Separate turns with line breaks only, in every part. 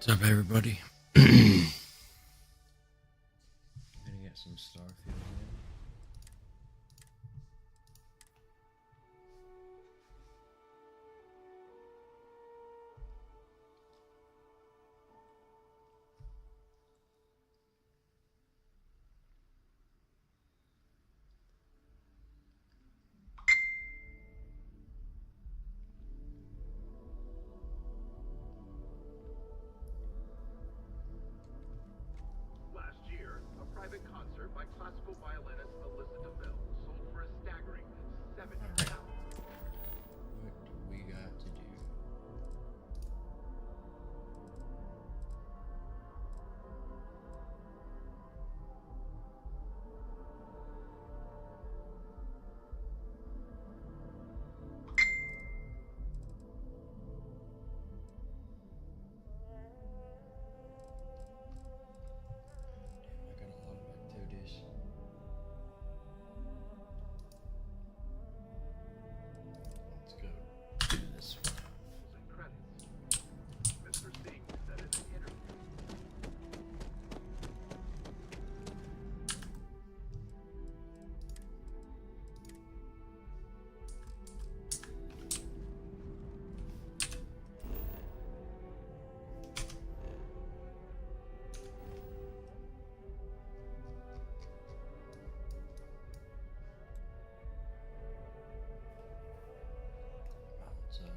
What's up, everybody? Gonna get some Starfield in. What do we got to do? I got a lot of activities. Let's go do this one. Wow, it's like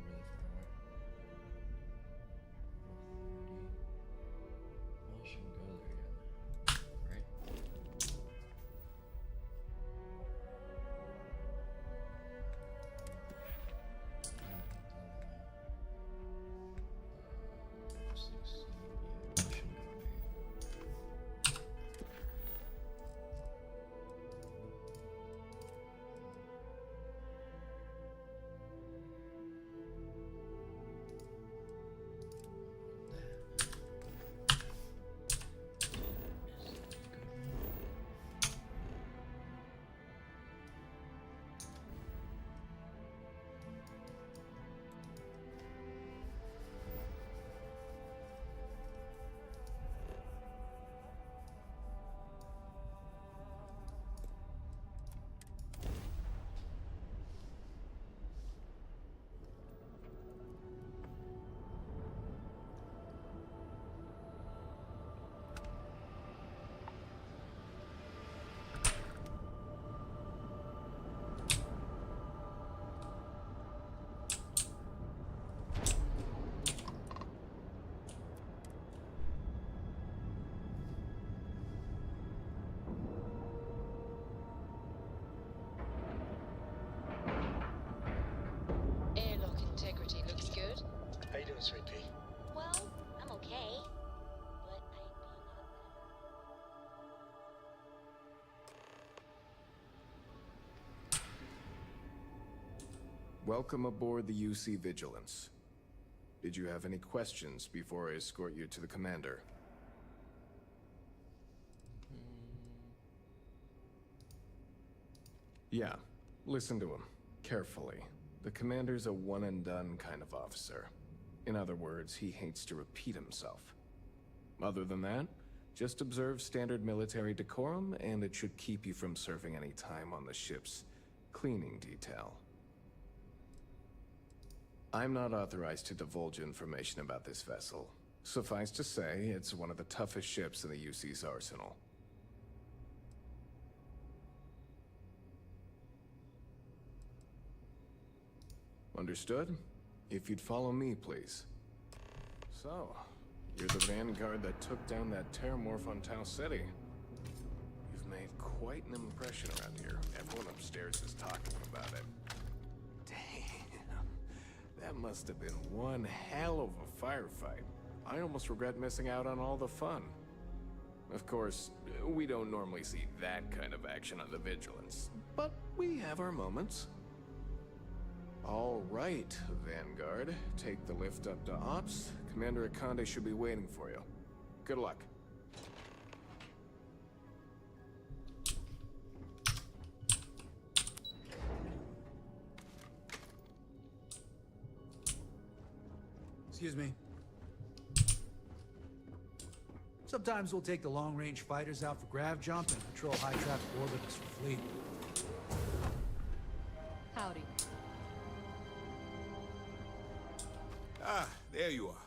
really far away. Well, I shouldn't go there yet, right? Succeed. Yeah, I shouldn't go there yet.
Airlock integrity looks good.
How you doing, sweet pea?
Well, I'm okay. But I'd be a lot
Welcome aboard the UC Vigilance. Did you have any questions before I escort you to the commander? Yeah, listen to him carefully. The commander's a one-and-done kind of officer. In other words, he hates to repeat himself. Other than that, just observe standard military decorum, and it should keep you from serving any time on the ship's cleaning detail. I'm not authorized to divulge information about this vessel. Suffice to say, it's one of the toughest ships in the UC's arsenal. Understood? If you'd follow me, please. So, you're the vanguard that took down that terramorph on Tau City. You've made quite an impression around here. Everyone upstairs is talking about it. Damn. That must have been one hell of a firefight. I almost regret missing out on all the fun. Of course, we don't normally see that kind of action on the Vigilance, but we have our moments. All right, Vanguard. Take the lift up to Ops. Commander Akande should be waiting for you. Good luck.
Excuse me. Sometimes we'll take the long-range fighters out for grav jump and patrol high-traffic orbitals for fleet.
Howdy.
Ah, there you are.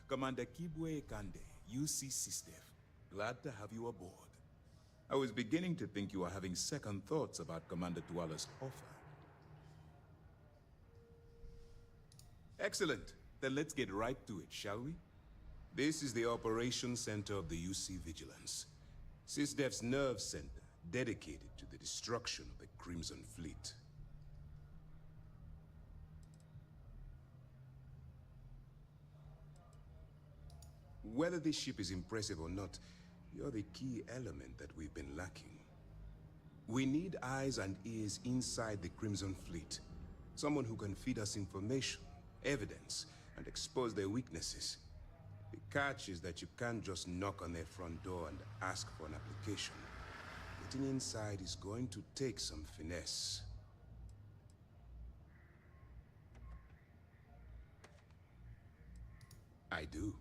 Commander Kibwe Kande, UC Sistef. Glad to have you aboard. I was beginning to think you were having second thoughts about Commander Tuala's offer. Excellent. Then let's get right to it, shall we? This is the Operations Center of the UC Vigilance. Sysdef's nerve center, dedicated to the destruction of the Crimson Fleet. Whether this ship is impressive or not, you're the key element that we've been lacking. We need eyes and ears inside the Crimson Fleet. Someone who can feed us information, evidence, and expose their weaknesses. The catch is that you can't just knock on their front door and ask for an application. Getting inside is going to take some finesse. I do.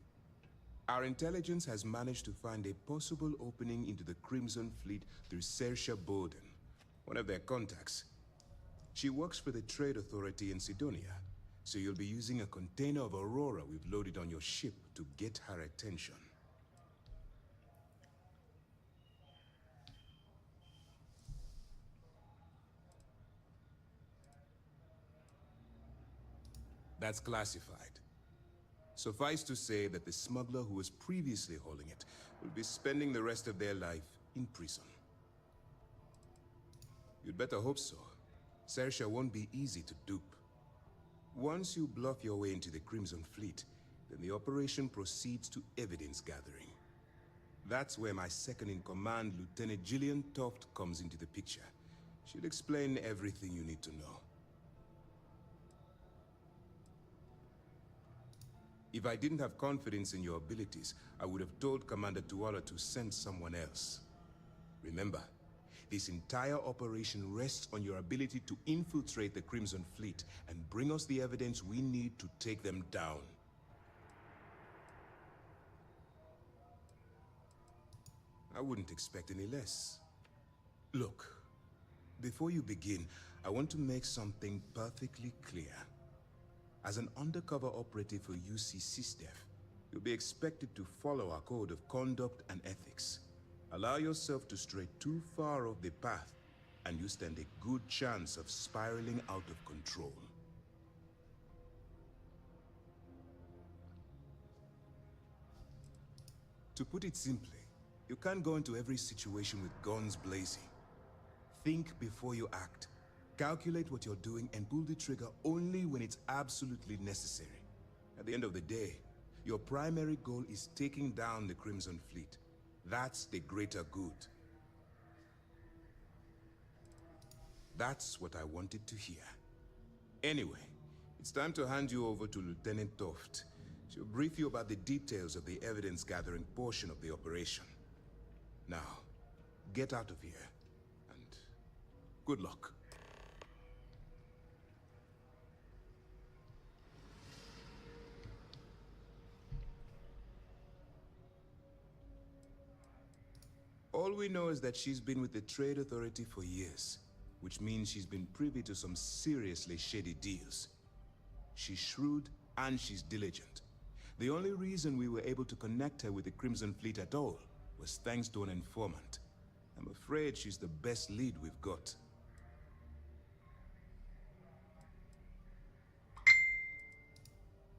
Our intelligence has managed to find a possible opening into the Crimson Fleet through Saoirse Bowden, one of their contacts. She works for the Trade Authority in Sidonia, so you'll be using a container of Aurora we've loaded on your ship to get her attention. That's classified. Suffice to say that the smuggler who was previously holding it will be spending the rest of their life in prison. You'd better hope so. Saoirse won't be easy to dupe. Once you bluff your way into the Crimson Fleet, then the operation proceeds to evidence gathering. That's where my second-in-command, Lieutenant Gillian Toft, comes into the picture. She'll explain everything you need to know. If I didn't have confidence in your abilities, I would have told Commander Tuala to send someone else. Remember, this entire operation rests on your ability to infiltrate the Crimson Fleet and bring us the evidence we need to take them down. I wouldn't expect any less. Look, before you begin, I want to make something perfectly clear. As an undercover operative for UC Sistef, you'll be expected to follow our code of conduct and ethics. Allow yourself to stray too far off the path, and you stand a good chance of spiraling out of control. To put it simply, you can't go into every situation with guns blazing. Think before you act. Calculate what you're doing and pull the trigger only when it's absolutely necessary. At the end of the day, your primary goal is taking down the Crimson Fleet. That's the greater good. That's what I wanted to hear. Anyway, it's time to hand you over to Lieutenant Toft. She'll brief you about the details of the evidence-gathering portion of the operation. Now, get out of here, and good luck. All we know is that she's been with the Trade Authority for years, which means she's been privy to some seriously shady deals. She's shrewd and she's diligent. The only reason we were able to connect her with the Crimson Fleet at all was thanks to an informant. I'm afraid she's the best lead we've got.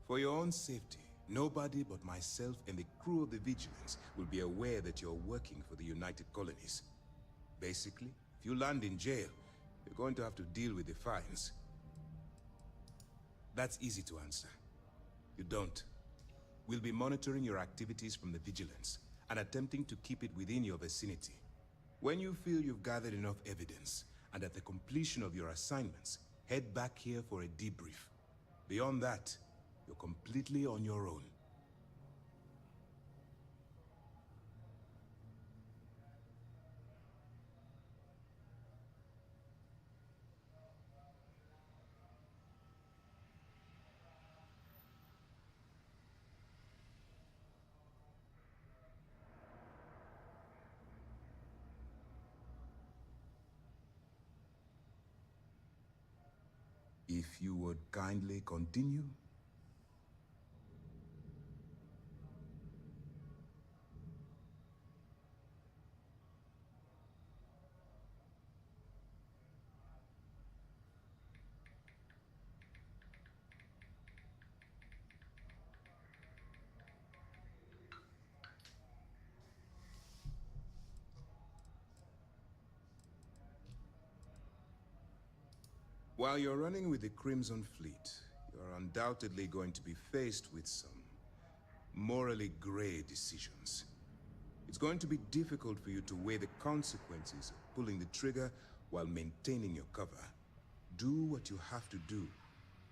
For your own safety, nobody but myself and the crew of the Vigilance will be aware that you're working for the United Colonies. Basically, if you land in jail, you're going to have to deal with the fines. That's easy to answer. You don't. We'll be monitoring your activities from the Vigilance and attempting to keep it within your vicinity. When you feel you've gathered enough evidence, and at the completion of your assignments, head back here for a debrief. Beyond that, you're completely on your own. if you would kindly continue. While you're running with the Crimson Fleet, you're undoubtedly going to be faced with some morally gray decisions. It's going to be difficult for you to weigh the consequences of pulling the trigger while maintaining your cover. Do what you have to do,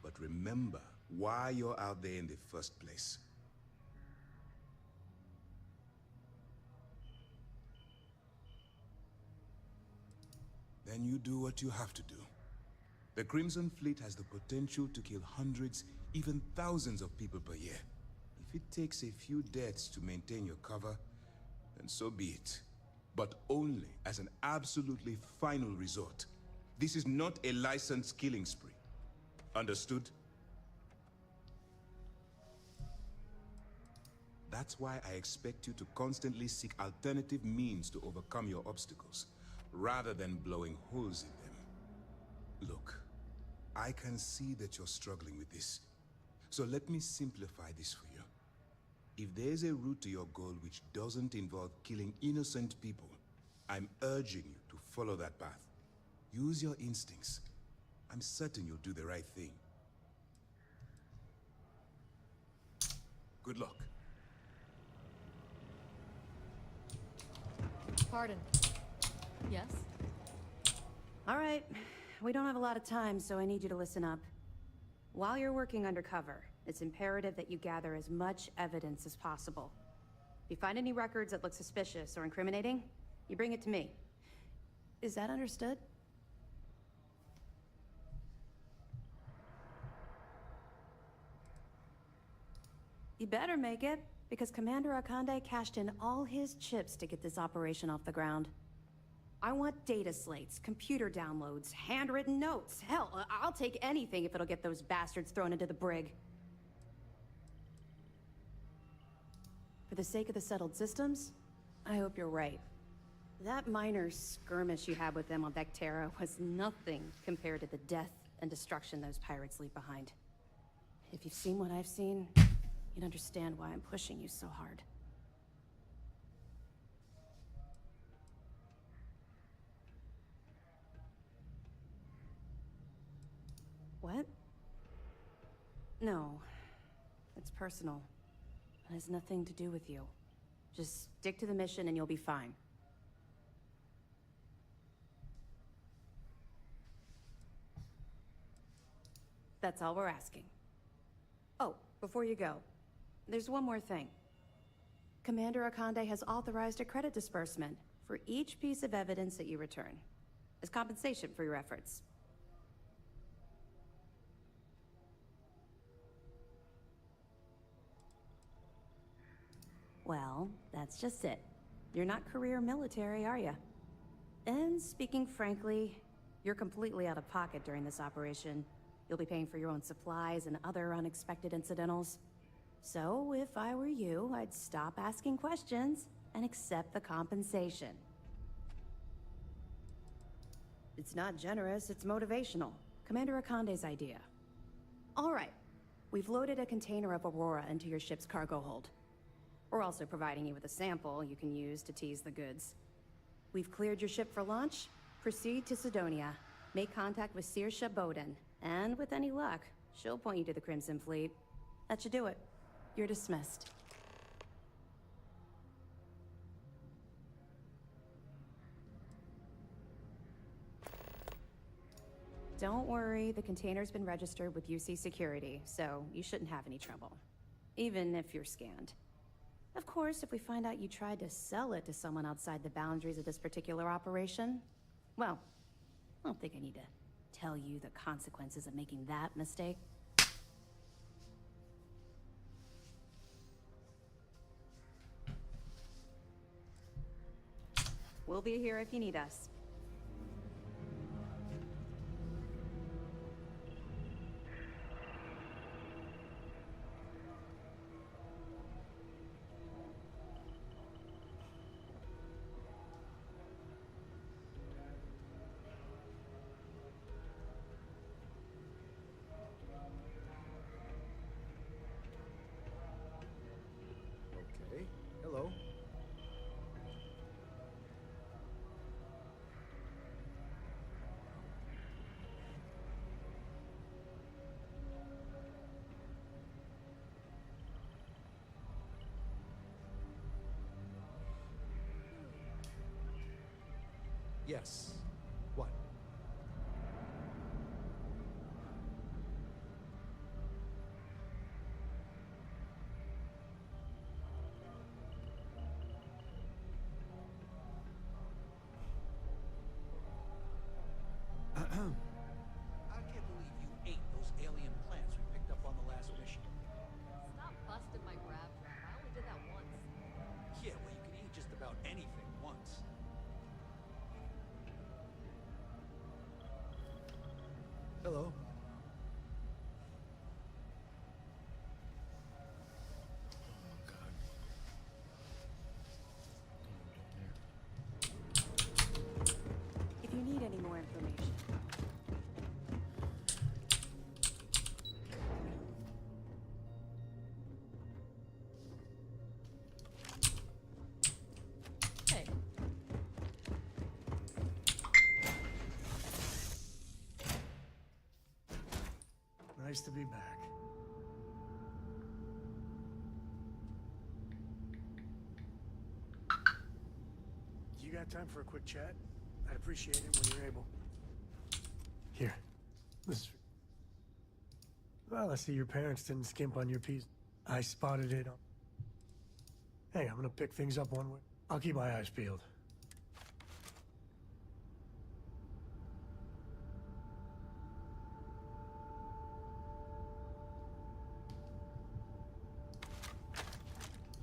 but remember why you're out there in the first place. Then you do what you have to do. The Crimson Fleet has the potential to kill hundreds, even thousands of people per year. If it takes a few deaths to maintain your cover, then so be it. But only as an absolutely final resort. This is not a licensed killing spree. Understood? That's why I expect you to constantly seek alternative means to overcome your obstacles, rather than blowing holes in them. Look, I can see that you're struggling with this. So let me simplify this for you. If there's a route to your goal which doesn't involve killing innocent people, I'm urging you to follow that path. Use your instincts. I'm certain you'll do the right thing. Good luck.
Pardon. Yes?
All right. We don't have a lot of time, so I need you to listen up. While you're working undercover, it's imperative that you gather as much evidence as possible. If you find any records that look suspicious or incriminating, you bring it to me. Is that understood? You better make it, because Commander Akande cashed in all his chips to get this operation off the ground. I want data slates, computer downloads, handwritten notes. Hell, I'll take anything if it'll get those bastards thrown into the brig. For the sake of the settled systems, I hope you're right. That minor skirmish you had with them on Vectera was nothing compared to the death and destruction those pirates leave behind. If you've seen what I've seen, you'd understand why I'm pushing you so hard. What? No. It's personal. It has nothing to do with you. Just stick to the mission and you'll be fine. That's all we're asking. Oh, before you go, there's one more thing. Commander Akande has authorized a credit disbursement for each piece of evidence that you return, as compensation for your efforts. Well, that's just it. You're not career military, are you? And speaking frankly, you're completely out of pocket during this operation. You'll be paying for your own supplies and other unexpected incidentals. So, if I were you, I'd stop asking questions and accept the compensation. It's not generous, it's motivational. Commander Akande's idea. All right. We've loaded a container of Aurora into your ship's cargo hold. We're also providing you with a sample you can use to tease the goods. We've cleared your ship for launch. Proceed to Sidonia. Make contact with Saoirse Bowden. And with any luck, she'll point you to the Crimson Fleet. That should do it. You're dismissed. Don't worry, the container's been registered with UC Security, so you shouldn't have any trouble. Even if you're scanned. Of course, if we find out you tried to sell it to someone outside the boundaries of this particular operation, well, I don't think I need to tell you the consequences of making that mistake. We'll be here if you need us.
Yes. What? I can't believe you ate those alien plants we picked up on the last mission.
Stop busting my grab trap. I only did that once.
Yeah, well, you can eat just about anything once. Hello.
Oh god.
If you need any more information.
Hey,
Nice to be back. You got time for a quick chat? I'd appreciate it when you're able. Here. This is... Well, I see your parents didn't skimp on your piece. I spotted it on... Hey, I'm gonna pick things up one way. I'll keep my eyes peeled.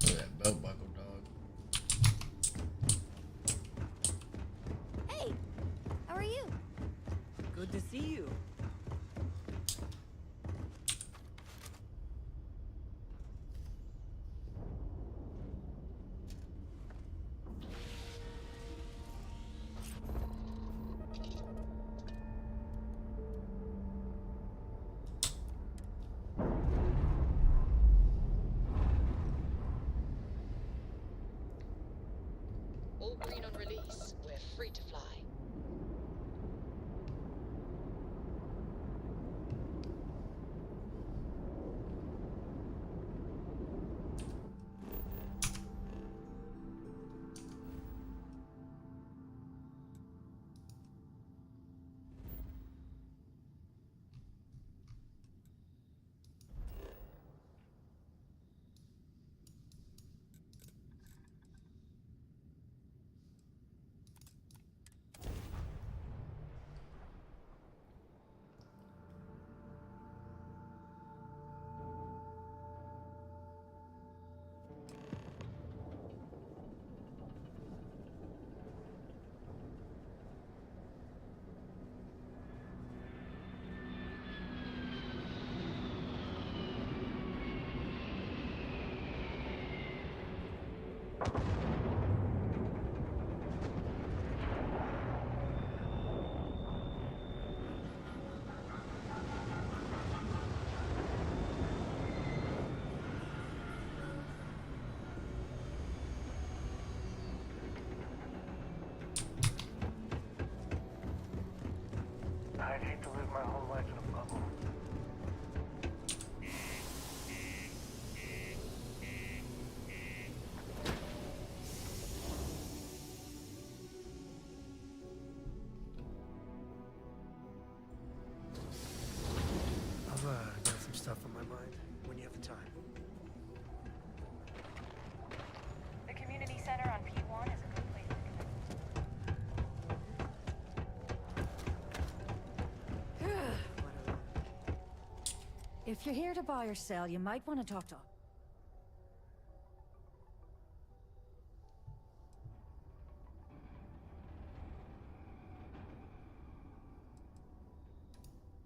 Look at that belt buckle, dog.
Hey, how are you?
Good to see you.
All green on release. We're free to fly.
I'd hate to live my whole life in a bubble. I've got some stuff on my mind when you have the time.
The community center on P1 is a good place to connect.
If you're here to buy or sell, you might want to talk to...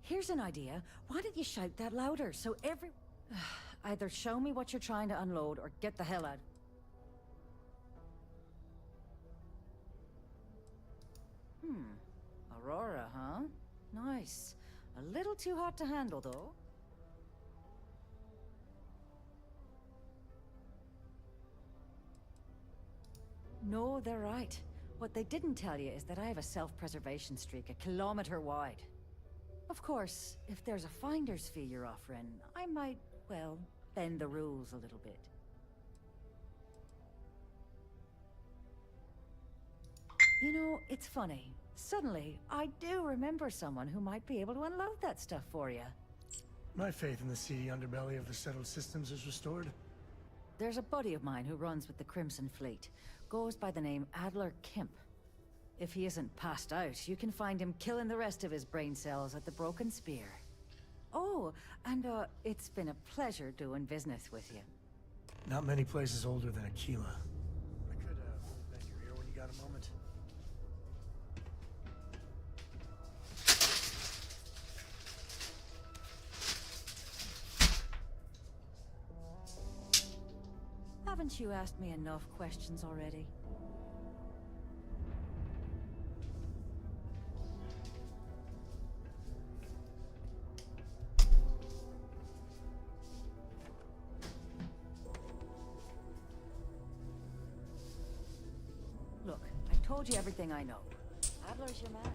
Here's an idea. Why don't you shout that louder so every... Either show me what you're trying to unload or get the hell out. Aurora, huh? Nice. A little too hot to handle, though. No, they're right. What they didn't tell you is that I have a self-preservation streak 1 kilometer wide. Of course, if there's a finder's fee you're offering, I might, well, bend the rules a little bit. You know, it's funny. Suddenly, I do remember someone who might be able to unload that stuff for you.
My faith in the seedy underbelly of the settled systems is restored.
There's a buddy of mine who runs with the Crimson Fleet. Goes by the name Adler Kemp. If he isn't passed out, you can find him killing the rest of his brain cells at the Broken Spear. Oh, and it's been a pleasure doing business with you.
Not many places older than Aquila. I could bend your ear when you got a moment.
Haven't you asked me enough questions already? Look, I've told you everything I know. Adler's your man.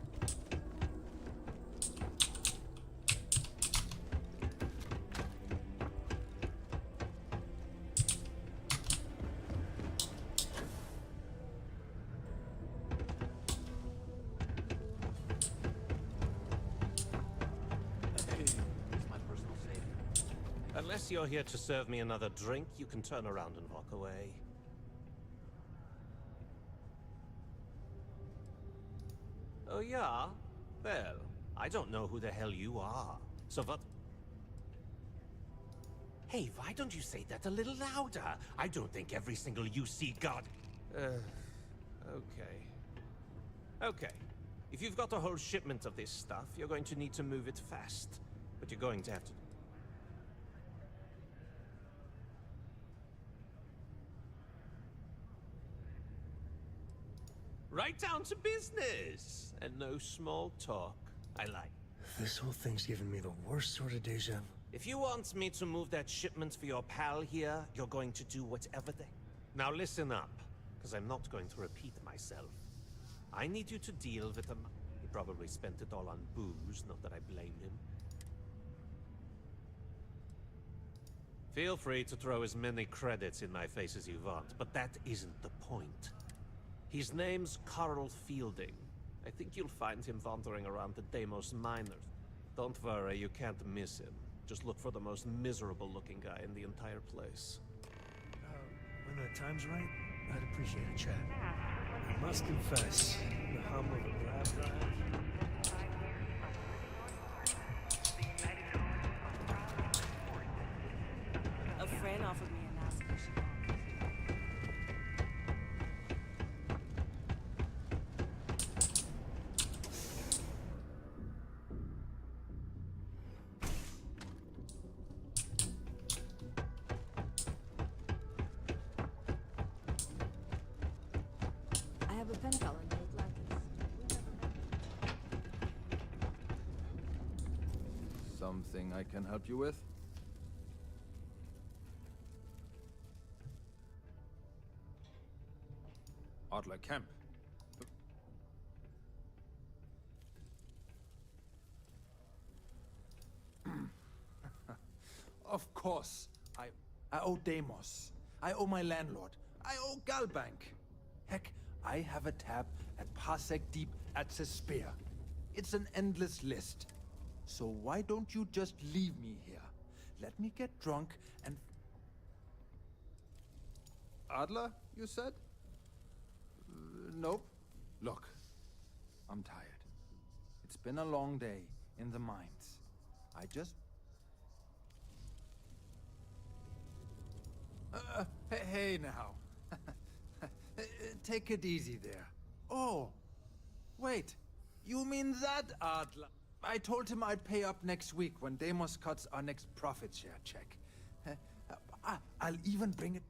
Unless you're here to serve me another drink, you can turn around and walk away. Oh yeah? Well, I don't know who the hell you are. So what? Hey, why don't you say that a little louder? I don't think every single UC god... okay. Okay. If you've got a whole shipment of this stuff, you're going to need to move it fast. But you're going to have to... Right down to business! And no small talk. I like.
This whole thing's given me the worst sort of deja vu.
If you want me to move that shipment for your pal here, you're going to do whatever they... Now listen up, because I'm not going to repeat myself. I need you to deal with him. He probably spent it all on booze, not that I blame him. Feel free to throw as many credits in my face as you want, but that isn't the point. His name's Carl Fielding. I think you'll find him wandering around the Deimos Miners. Don't worry, you can't miss him. Just look for the most miserable-looking guy in the entire place.
When the time's right, I'd appreciate a chat. I must confess, the hum of a grab drive...
A friend offered me a nice mission.
I have a pen color made like this.
Something I can help you with? Adler Kemp. Of course. I owe Deimos. I owe my landlord. I owe Galbank. Heck, I have a tab at Parsec Deep at the Spear. It's an endless list. So why don't you just leave me here? Let me get drunk and... Adler, you said? Nope. Look, I'm tired. It's been a long day in the mines. I just... hey now. Take it easy there. Oh, wait. You mean that, Adler? I told him I'd pay up next week when Deimos cuts our next profit share check. I'll even bring it...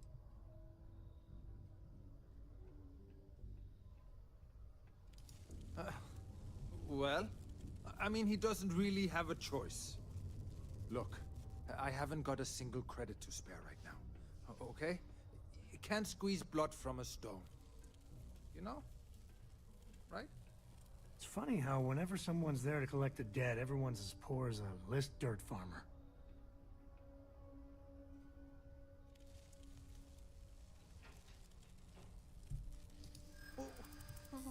Well, I mean, he doesn't really have a choice. Look, I haven't got a single credit to spare right now, okay? You can't squeeze blood from a stone. You know? Right?
It's funny how whenever someone's there to collect a debt, everyone's as poor as a list dirt farmer.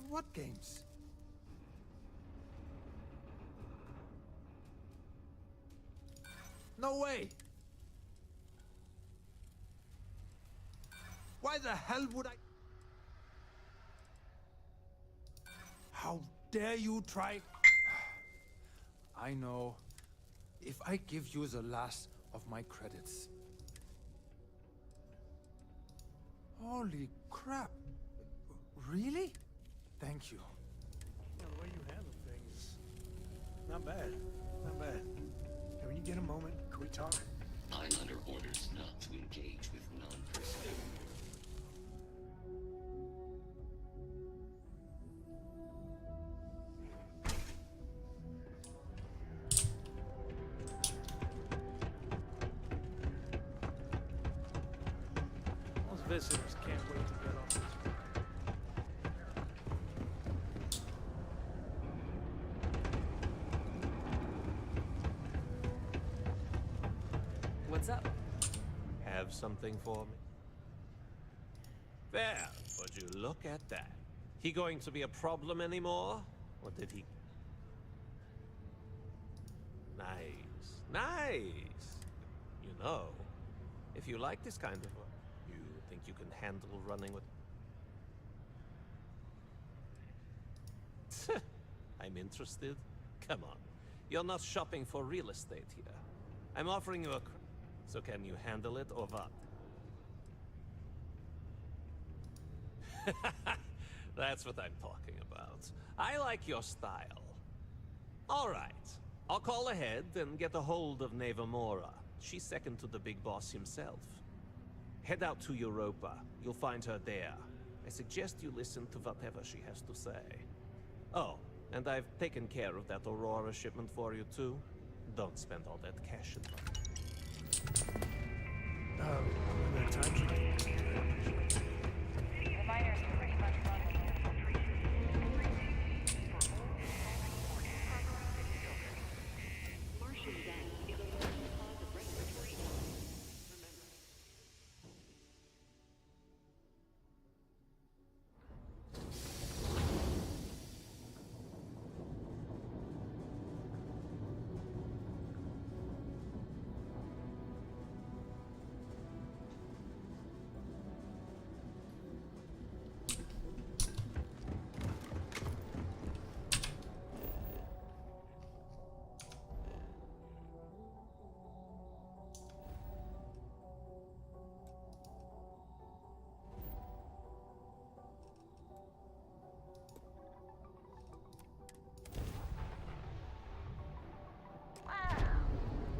What games? No way! Why the hell would I... How dare you try... I know. If I give you the last of my credits... Holy crap. Really? Thank you.
Yeah, the way you handle things, not bad. Not bad. Hey, when you get a moment, can we talk?
I'm under orders not to engage with non-personnel.
Those visitors can't wait to get off this.
What's up?
Have something for me? There, would you look at that? He going to be a problem anymore? Or did he... Nice. Nice! You know, if you like this kind of work, you think you can handle running with... I'm interested? Come on. You're not shopping for real estate here. I'm offering you a... So can you handle it or what? That's what I'm talking about. I like your style. All right. I'll call ahead and get a hold of Nevamora. She's second to the big boss himself. Head out to Europa. You'll find her there. I suggest you listen to whatever she has to say. Oh, and I've taken care of that Aurora shipment for you too. Don't spend all that cash and money.
When the time's right.
The miners pretty much run with
Martian gas is a leading cause of respiratory illness. Remember.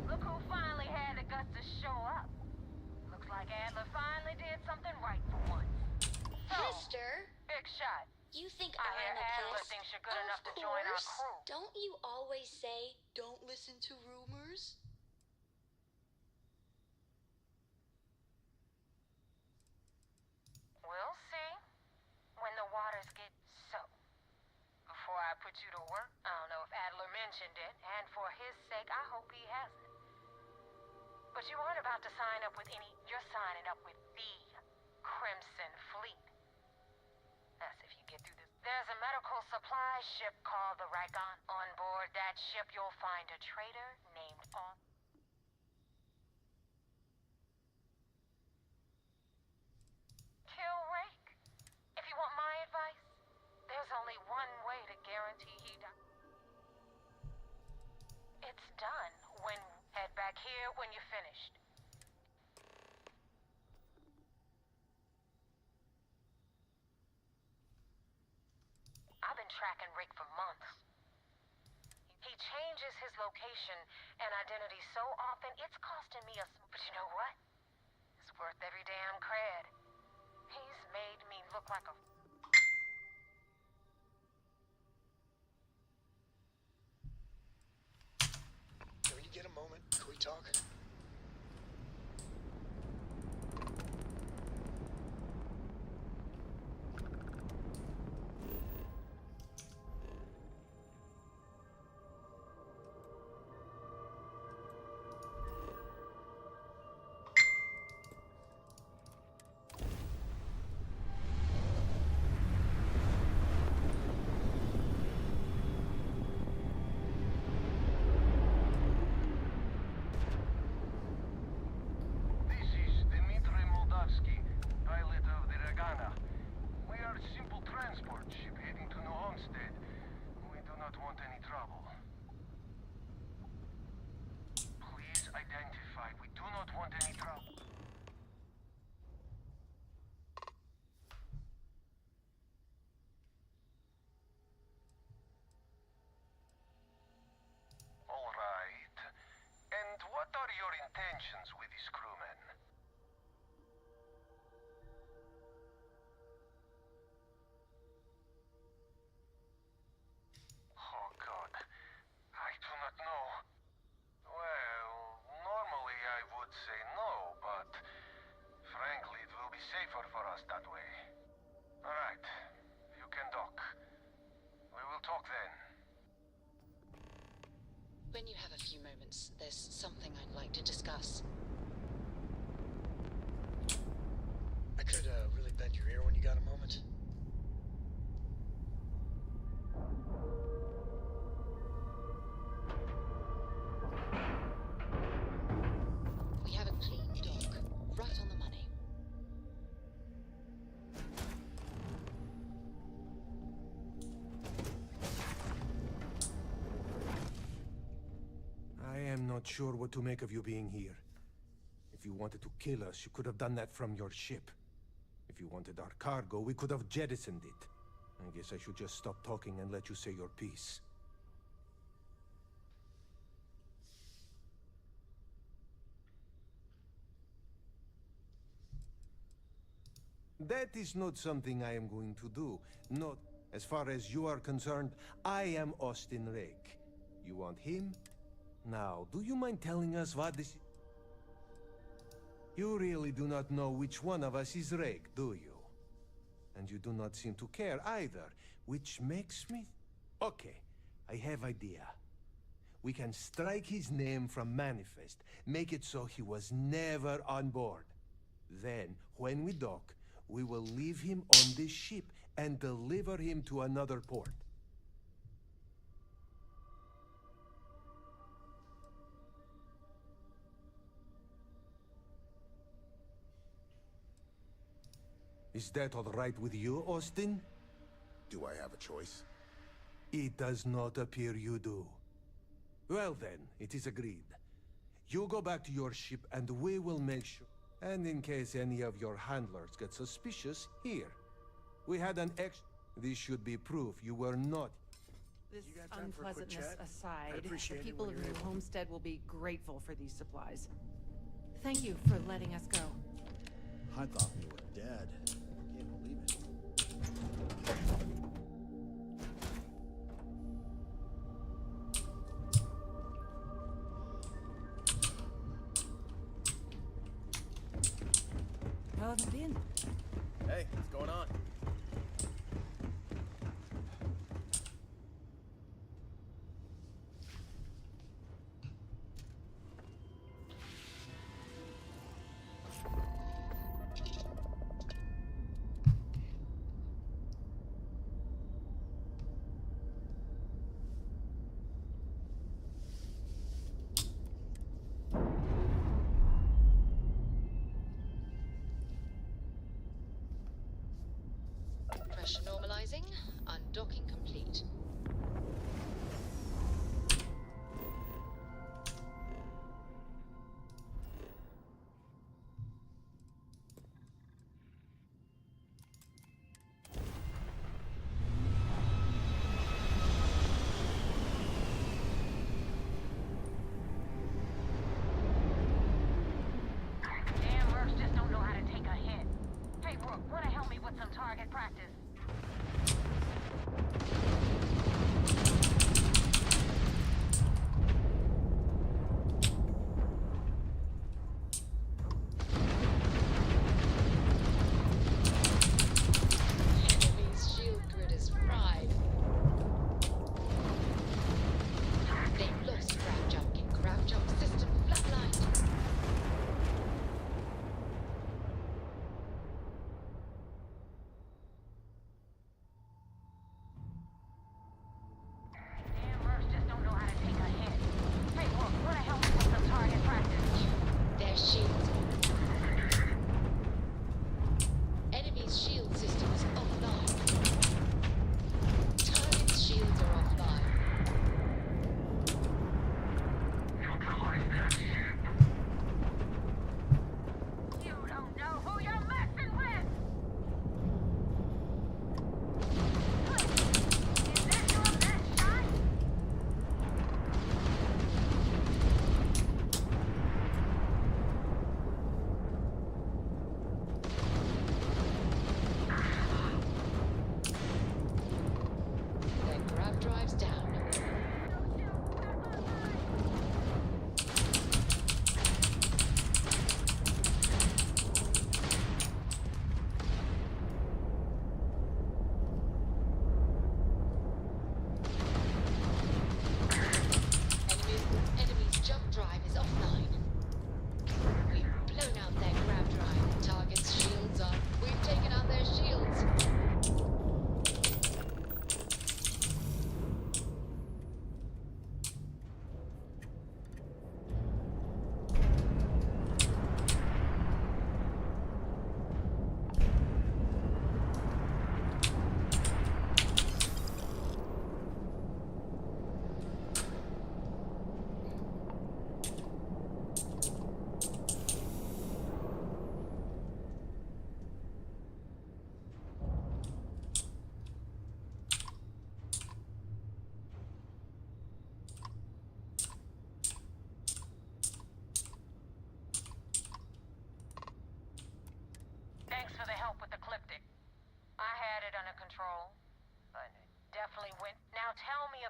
Look who finally had the guts to show up. Looks like Adler finally did something right for once. So,
Mister,
big shot.
you think
I
I'm
hear
a
Adler
pest?
thinks you're good
Of
enough to join our
course.
crew.
Don't you always say, don't listen to rumors?
We'll see. When the waters get so. Before I put you to work, I don't know if Adler mentioned it, and for his sake, I hope he hasn't. But you aren't about to sign up with any... You're signing up with the Crimson Fleet. That's if you get through this. There's a medical supply ship called the Rikon. On board that ship, you'll find a trader named Paul. Kill Rake. If you want my advice, there's only one way to guarantee he dies. It's done when... Head back here when you're finished. I've been tracking Rick for months. He changes his location and identity so often, it's costing me a... But you know what? It's worth every damn cred. He's made me look like a...
When you get a moment, can we talk?
We do not want any trouble. All right. And what are your intentions with these crewmen? Oh God, I do not know. Well, normally I would say no, but frankly it will be safer for us that way. Alright, you can dock. We will talk then.
When you have a few moments, there's something I'd like to discuss.
I could really bend your ear when you got a moment.
We have a clean dock, right on the money.
I am not sure what to make of you being here. If you wanted to kill us, you could have done that from your ship. If you wanted our cargo, we could have jettisoned it. I guess I should just stop talking and let you say your piece. That is not something I am going to do. Not as far as you are concerned. I am Austin Rake. You want him? Now, do you mind telling us what this is? You really do not know which one of us is Rake, do you? And you do not seem to care either, which makes me... Okay, I have idea. We can strike his name from Manifest, make it so he was never on board. Then, when we dock, we will leave him on this ship and deliver him to another port. Is that all right with you, Austin?
Do I have a choice?
It does not appear you do. Well then, it is agreed. You go back to your ship and we will make sure. And in case any of your handlers get suspicious, here. We had an ex... This should be proof you were not...
This
You got time for a quick
unpleasantness
chat? I'd
aside,
appreciate
the
it
people
when
of
you're
New
able.
Homestead will be grateful for these supplies. Thank you for letting us go.
I thought we were dead. Can't believe it.
How have you been?
Hey, what's going on?
Pressure normalizing, undocking complete.
Damn mercs just don't know how to take a hit. Hey, Rook, wanna help me with some target practice?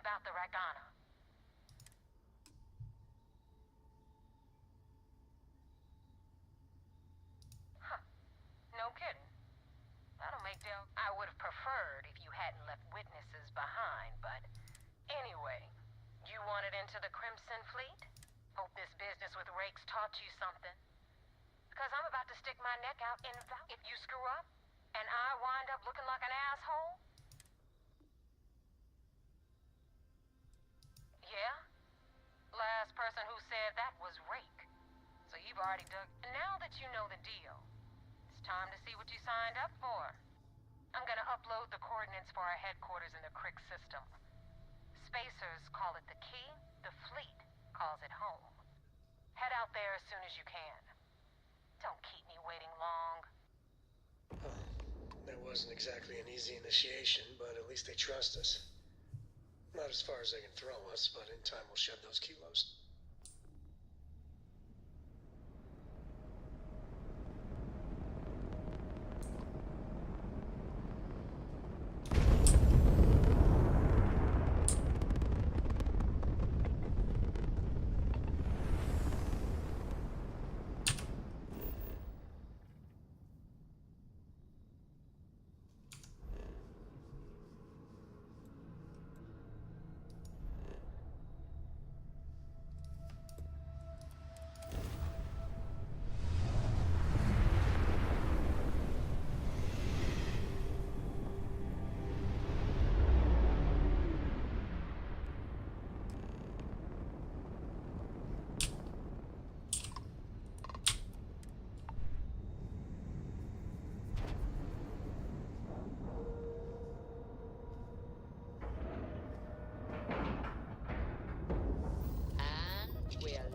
about the Ragana. Huh. No kidding. That'll make Del... I would have preferred if you hadn't left witnesses behind, but... Anyway, you wanted into the Crimson Fleet? Hope this business with Rakes taught you something. Because I'm about to stick my neck out in... If you screw up, and I wind up looking like an asshole... Yeah? Last person who said that was Rake. So you've already dug... Now that you know the deal, it's time to see what you signed up for. I'm gonna upload the coordinates for our headquarters in the Crick system. Spacers call it the key, the fleet calls it home. Head out there as soon as you can. Don't keep me waiting long.
That wasn't exactly an easy initiation, but at least they trust us. Not as far as they can throw us, but in time we'll shed those kilos.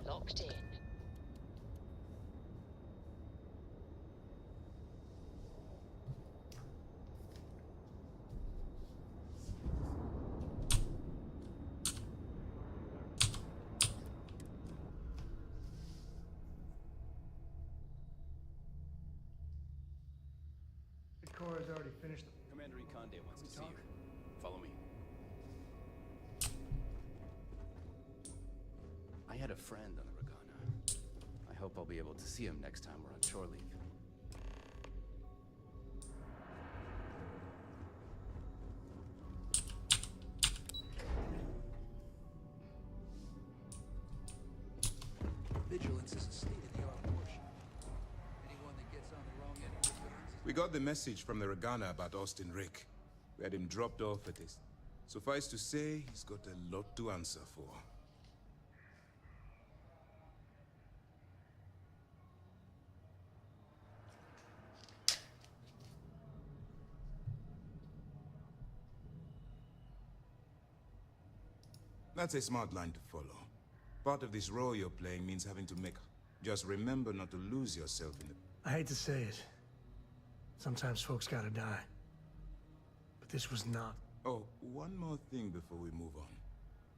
Locked in.
The Corps has already finished the...
Commander Ikonde wants to see you. Follow me. I had a friend on the Ragana. I hope I'll be able to see him next time we're on shore leave.
Vigilance is a state-of-the-art warship. Anyone that gets on the wrong end of vigilance...
We got the message from the Ragana about Austin Rick. We had him dropped off at this. Suffice to say, he's got a lot to answer for. That's a smart line to follow. Part of this role you're playing means having to make... Just remember not to lose yourself in the...
I hate to say it. Sometimes folks gotta die. But this was not.
Oh, one more thing before we move on.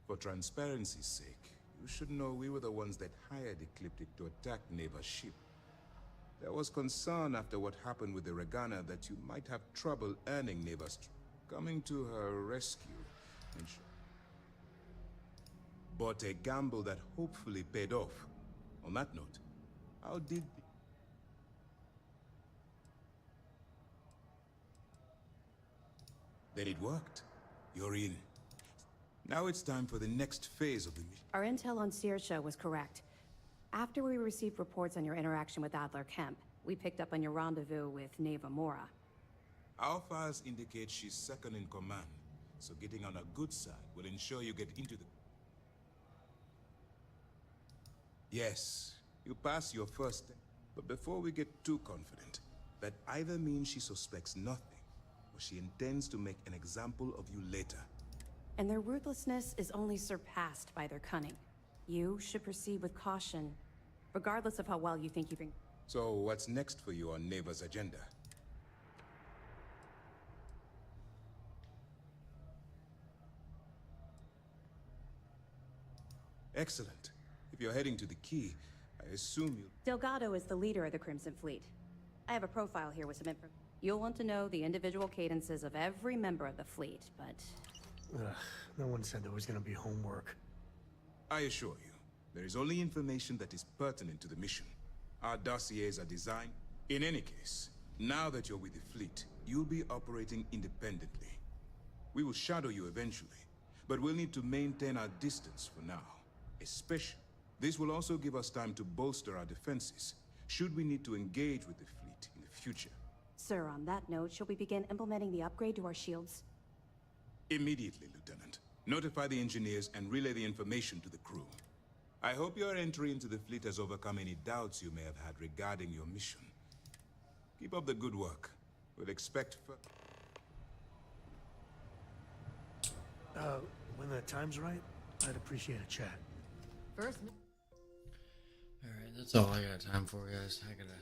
For transparency's sake, you should know we were the ones that hired Ecliptic to attack Neva's ship. There was concern after what happened with the Ragana that you might have trouble earning Neva's coming to her rescue. And but a gamble that hopefully paid off. On that note, how did... Then it worked. You're in. Now it's time for the next phase of the mission.
Our intel on Saoirse was correct. After we received reports on your interaction with Adler Kemp, we picked up on your rendezvous with Neva Mora.
Our files indicate she's second in command, so getting on a good side will ensure you get into the... Yes, you pass your first step. But before we get too confident, that either means she suspects nothing, or she intends to make an example of you later.
And their ruthlessness is only surpassed by their cunning. You should proceed with caution, regardless of how well you think you can...
So what's next for you on Neva's agenda? Excellent. If you're heading to the Key, I assume you...
Delgado is the leader of the Crimson Fleet. I have a profile here with some info. You'll want to know the individual cadences of every member of the fleet, but
Ugh, no one said there was gonna be homework.
I assure you, there is only information that is pertinent to the mission. Our dossiers are designed. In any case, now that you're with the fleet, you'll be operating independently. We will shadow you eventually, but we'll need to maintain our distance for now. Especially, this will also give us time to bolster our defenses, should we need to engage with the fleet in the future.
Sir, on that note, shall we begin implementing the upgrade to our shields?
Immediately, Lieutenant. Notify the engineers and relay the information to the crew. I hope your entry into the fleet has overcome any doubts you may have had regarding your mission. Keep up the good work. We'll expect
When the time's right, I'd appreciate a chat.
First.
Alright, that's all I got time for, guys. I gotta